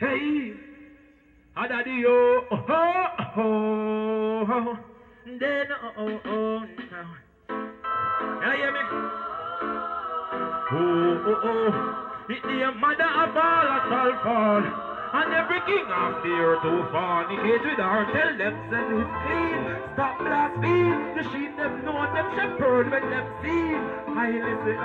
Hey, Daddy, oh, oh, oh, oh, then, oh, oh, now. You hear me? Oh, oh, oh, it's the mother of all us all fall. And every king of the earth who fornicate with her, tell them send his clean. Stop blaspheme, the sheep them know them shepherd when them see. I listen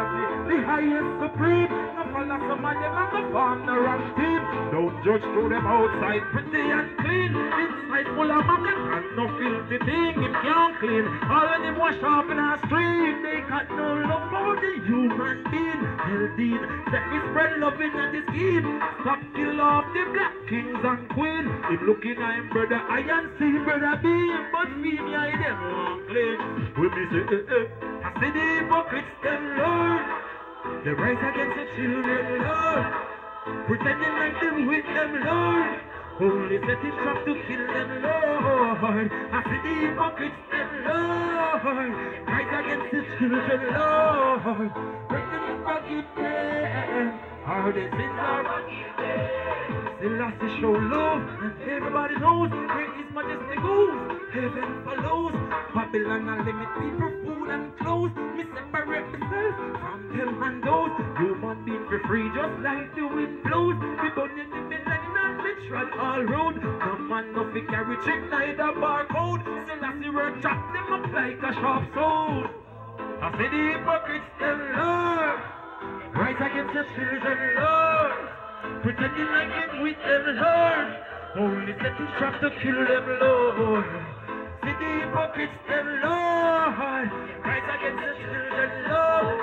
the highest supreme. No follow some of them and no form the wrong team. Don't judge through them outside pretty and clean. Inside full of maggots and no filthy thing. Him can't clean. All of them wash off in a stream. They got no love for the human being. Tell Dean, that we spread loving and the scheme. Stop kill off the black kings and queens. If looking at him brother I and see brother beam. But me I them won't claim. We me say I see the hypocrites them Lord. They rise against the children Lord. Pretending like them with them Lord. Only setting trap to kill them Lord. I see the hypocrites them Lord. Rise against the children Lord. Pray them to forgive them. Our sins are forgiven. Still has to show love, and everybody knows where His Majesty goes. Heaven follows. Babylon and limit people, food and clothes. Me separate myself from them and those. Human being for free, just like the wind blows. We burn in the midline and we trod all road. No man no fi carry check, neither barcode. Still has to work, chop them up like a sharp sword. I see the hypocrites, them Lord. Rise against the children, Lord. Pretending like him with them, Lord. Only setting trap to kill them, Lord. See the hypocrites, them, Lord. Rise against the children, Lord.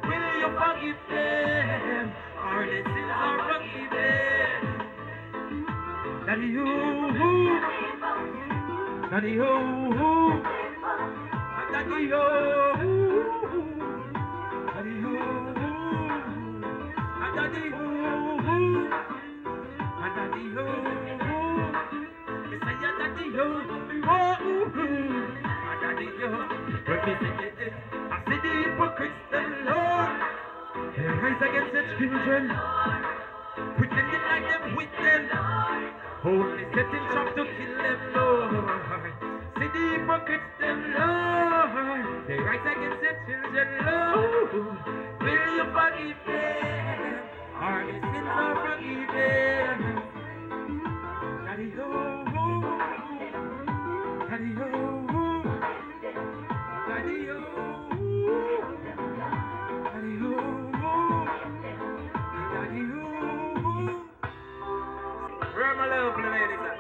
Will you forgive them? Our sins are forgiven. Daddy, you. Daddy, you. Daddy, you. Daddy, you. Daddy, oh, Daddy, oh, say Daddy, oh, Daddy, oh. I see the hypocrites, them Lord. They rise against the children, pretending like them with them, only setting trap to kill them, Lord. See the hypocrites, them Lord. They rise against the children, Lord. Will you forgive them? Our sins are forgiven. Daddy, oh, Daddy, oh, Daddy, oh, Daddy, oh, Daddy, oh. Where are my lovely ladies at?